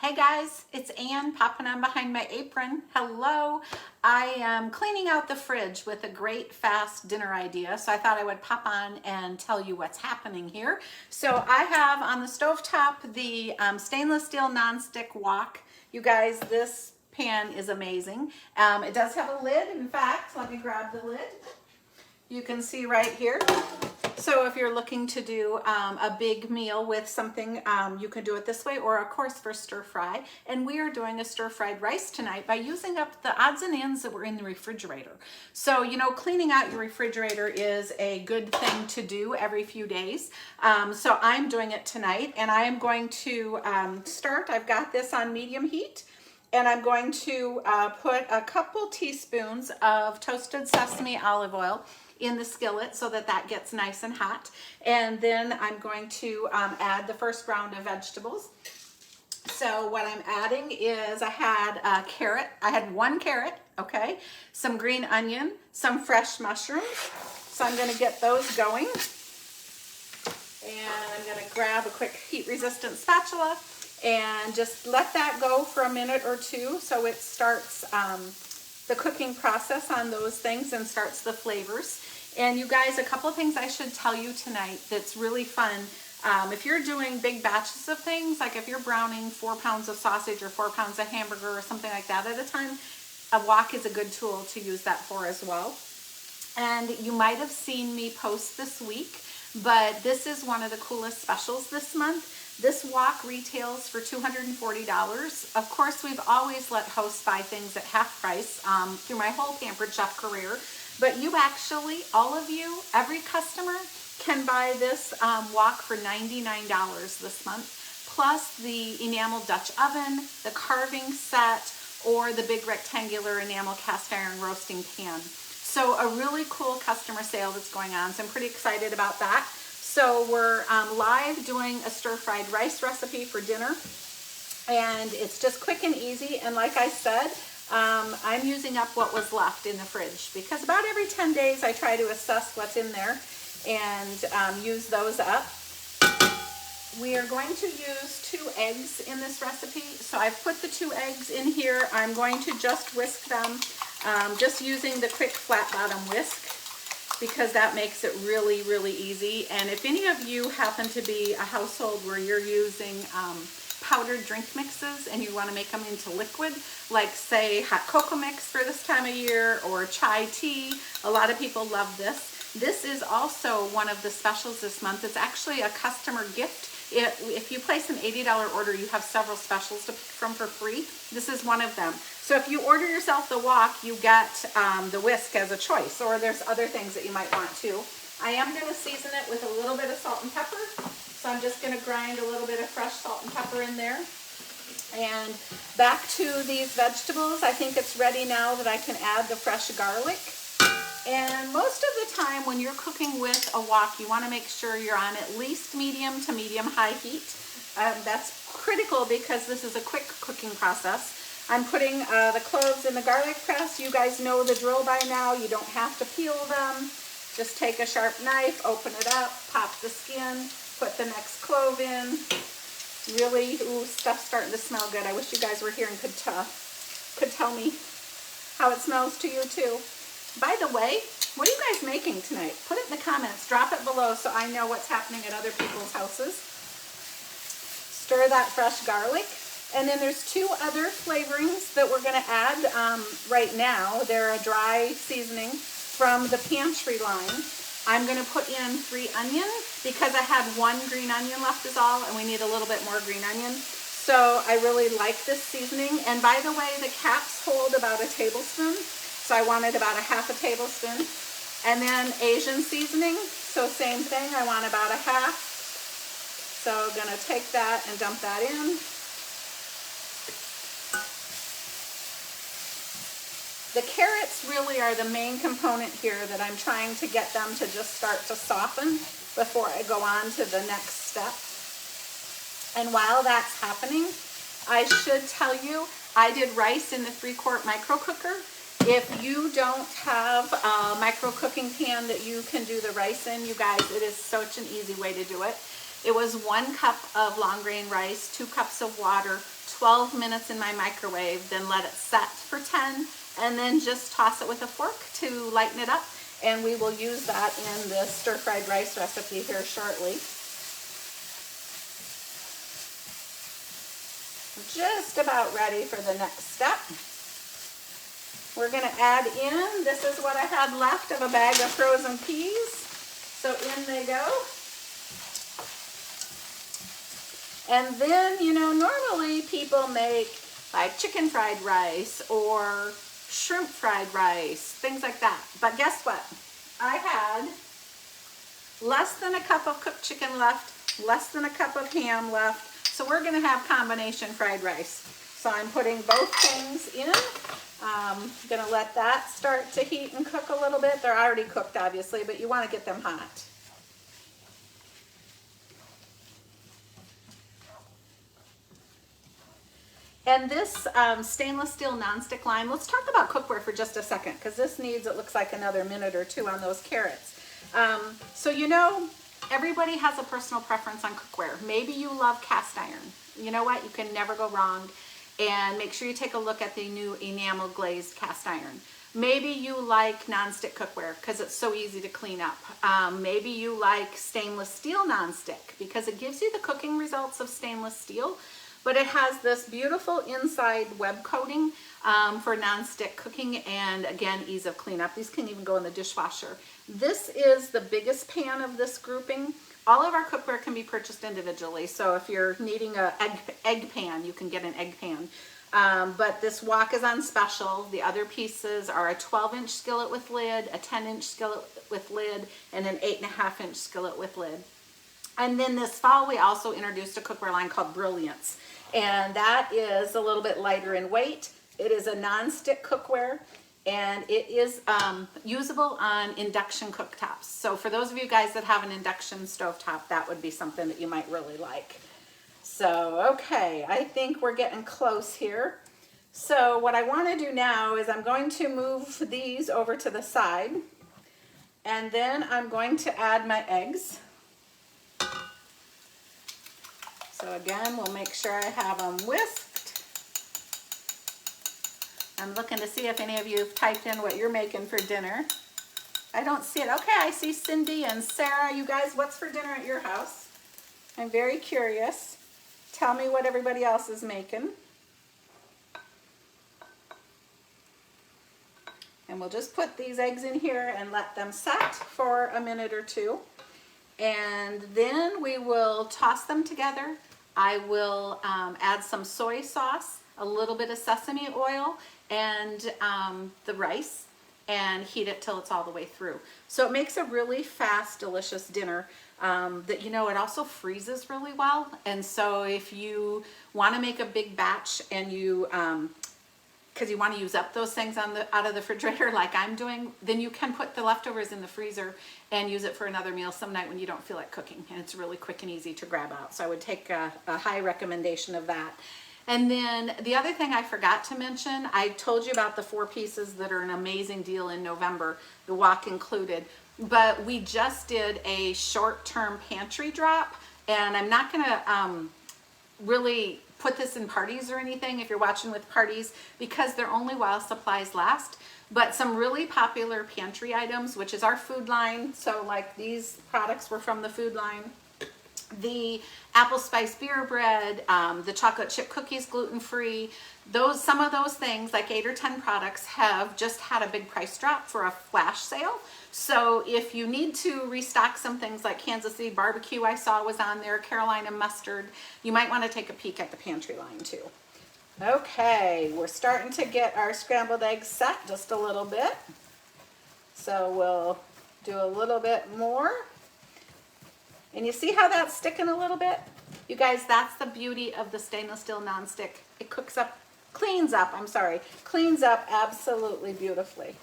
Hey guys, it's Ann popping on behind my apron. Hello. I am cleaning out the fridge with a great fast dinner idea, so I thought I would pop on and tell you what's happening here. So I have on the stovetop the stainless steel nonstick wok. You guys, this pan is amazing. It does have a lid. In fact, let me grab the lid. You can see right here. So if you're looking to do a big meal with something, you can do it this way, or of course for stir fry. And we are doing a stir fried rice tonight by using up the odds and ends that were in the refrigerator. So, you know, cleaning out your refrigerator is a good thing to do every few days. So I'm doing it tonight, and I am going to start. I've got this on medium heat. And I'm going to put a couple teaspoons of toasted sesame olive oil in the skillet so that that gets nice and hot. And then I'm going to add the first round of vegetables. So what I'm adding is I had a carrot. I had one carrot, okay, some green onion, some fresh mushrooms. So I'm going to get those going. And I'm going to grab a quick heat-resistant spatula and just let that go for a minute or two so it starts the cooking process on those things and starts the flavors. And you guys, a couple of things I should tell you tonight that's really fun. If you're doing big batches of things, like if you're browning 4 pounds of sausage or 4 pounds of hamburger or something like that at a time, a wok is a good tool to use that for as well. And you might have seen me post this week, but this is one of the coolest specials this month. This wok retails for $240. Of course, we've always let hosts buy things at half price through my whole Pampered Chef career. But you actually, all of you, every customer can buy this wok for $99 this month, plus the enamel Dutch oven, the carving set, or the big rectangular enamel cast iron roasting pan. So a really cool customer sale that's going on. So I'm pretty excited about that. So we're live doing a stir-fried rice recipe for dinner, and it's just quick and easy. And like I said, I'm using up what was left in the fridge because about every 10 days I try to assess what's in there and use those up. We are going to use 2 eggs in this recipe. So I've put the 2 eggs in here. I'm going to just whisk them, just using the quick flat bottom whisk, because that makes it really, really easy. And if any of you happen to be a household where you're using powdered drink mixes and you want to make them into liquid, like say hot cocoa mix for this time of year or chai tea, a lot of people love this. This is also one of the specials this month. It's actually a customer gift. If you place an $80 order, you have several specials to pick from for free. This is one of them. So if you order yourself the wok, you get the whisk as a choice, or there's other things that you might want too. I am going to season it with a little bit of salt and pepper. So I'm just going to grind a little bit of fresh salt and pepper in there. And back to these vegetables, I think it's ready now that I can add the fresh garlic. And most of the time when you're cooking with a wok, you want to make sure you're on at least medium to medium-high heat. That's critical because this is a quick cooking process. I'm putting the cloves in the garlic press. You guys know the drill by now. You don't have to peel them. Just take a sharp knife, open it up, pop the skin, put the next clove in. Really, ooh, stuff's starting to smell good. I wish you guys were here and could tell me how it smells to you too. By the way, what are you guys making tonight? Put it in the comments. Drop it below so I know what's happening at other people's houses. Stir that fresh garlic. And then there's 2 other flavorings that we're going to add right now. They're a dry seasoning from the pantry line. I'm going to put in 3 onions because I had 1 green onion left is all, and we need a little bit more green onion. So I really like this seasoning. And by the way, the caps hold about a tablespoon. So I wanted about a half a tablespoon. And then Asian seasoning. So same thing, I want about a half. So I'm going to take that and dump that in. The carrots really are the main component here that I'm trying to get them to just start to soften before I go on to the next step. And while that's happening, I should tell you, I did rice in the 3-quart micro cooker. If you don't have a micro cooking pan that you can do the rice in, you guys, it is such an easy way to do it. It was 1 cup of long grain rice, 2 cups of water, 12 minutes in my microwave, then let it set for 10, and then just toss it with a fork to lighten it up. And we will use that in the stir-fried rice recipe here shortly. Just about ready for the next step. We're going to add in, this is what I had left of a bag of frozen peas. So in they go. And then, you know, normally people make like chicken fried rice or shrimp fried rice, things like that. But guess what? I had less than a cup of cooked chicken left, less than a cup of ham left. So we're going to have combination fried rice. So I'm putting both things in. I'm going to let that start to heat and cook a little bit. They're already cooked, obviously, but you want to get them hot. And this stainless steel nonstick lime, let's talk about cookware for just a second, because this needs, it looks like, another minute or two on those carrots. So you know, everybody has a personal preference on cookware. Maybe you love cast iron. You know what? You can never go wrong. And make sure you take a look at the new enamel glazed cast iron. Maybe you like nonstick cookware because it's so easy to clean up. Maybe you like stainless steel nonstick because it gives you the cooking results of stainless steel, but it has this beautiful inside web coating for nonstick cooking, and again, ease of cleanup. These can even go in the dishwasher. This is the biggest pan of this grouping. All of our cookware can be purchased individually, so if you're needing an egg pan, you can get an egg pan. But this wok is on special. The other pieces are a 12-inch skillet with lid, a 10-inch skillet with lid, and an 8.5-inch skillet with lid. And then this fall, we also introduced a cookware line called Brilliance, and that is a little bit lighter in weight. It is a non-stick cookware, and it is usable on induction cooktops. So for those of you guys that have an induction stovetop, that would be something that you might really like. So, okay, I think we're getting close here. So what I want to do now is I'm going to move these over to the side, and then I'm going to add my eggs. So again, we'll make sure I have them whisked. I'm looking to see if any of you have typed in what you're making for dinner. I don't see it. Okay, I see Cindy and Sarah. You guys, what's for dinner at your house? I'm very curious. Tell me what everybody else is making. And we'll just put these eggs in here and let them set for a minute or two. And then we will toss them together. I will add some soy sauce, a little bit of sesame oil, and the rice, and heat it till it's all the way through. So it makes a really fast, delicious dinner that, you know, it also freezes really well. And so if you want to make a big batch and you, because you want to use up those things out of the refrigerator like I'm doing, then you can put the leftovers in the freezer and use it for another meal some night when you don't feel like cooking. And it's really quick and easy to grab out. So I would take a high recommendation of that. And then the other thing I forgot to mention, I told you about the 4 pieces that are an amazing deal in November, the wok included. But we just did a short-term pantry drop, and I'm not going to really put this in parties or anything if you're watching with parties, because they're only while supplies last. But some really popular pantry items, which is our food line. So like these products were from the food line. The apple spice beer bread, the chocolate chip cookies, gluten-free, some of those things, like 8 or 10 products, have just had a big price drop for a flash sale. So if you need to restock some things like Kansas City barbecue, I saw was on there, Carolina mustard, you might want to take a peek at the pantry line too. Okay, we're starting to get our scrambled eggs set just a little bit. So we'll do a little bit more. And you see how that's sticking a little bit? You guys, that's the beauty of the stainless steel nonstick. It cleans up absolutely beautifully.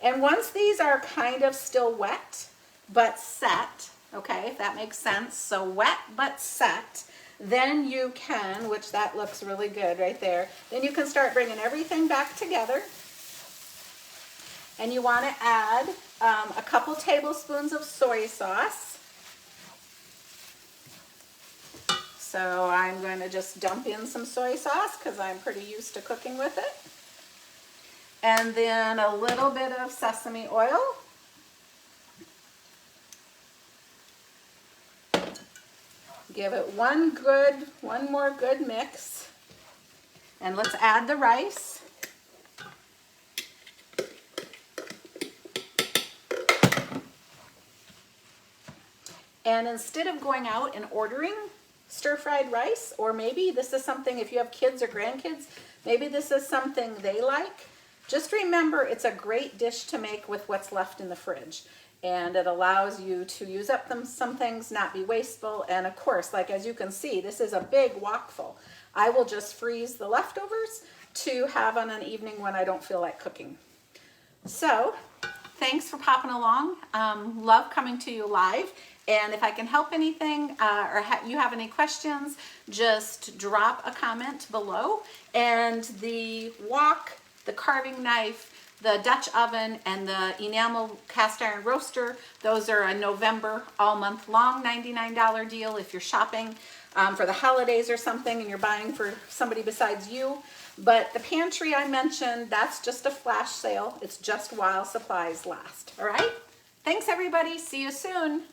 And once these are kind of still wet, but set, okay, if that makes sense, so wet but set, then you can, which that looks really good right there, then you can start bringing everything back together. And you want to add a couple tablespoons of soy sauce. So I'm going to just dump in some soy sauce because I'm pretty used to cooking with it. And then a little bit of sesame oil. Give it one more good mix. And let's add the rice. And instead of going out and ordering stir-fried rice, or maybe this is something, if you have kids or grandkids, maybe this is something they like, just remember it's a great dish to make with what's left in the fridge. And it allows you to use up some things, not be wasteful. And of course, like as you can see, this is a big wokful. I will just freeze the leftovers to have on an evening when I don't feel like cooking. So, thanks for popping along. Love coming to you live. And if I can help anything or you have any questions, just drop a comment below. And the wok, the carving knife, the Dutch oven, and the enamel cast iron roaster, those are a November all month long $99 deal if you're shopping for the holidays or something and you're buying for somebody besides you. But the pantry I mentioned, that's just a flash sale. It's just while supplies last. All right? Thanks, everybody. See you soon.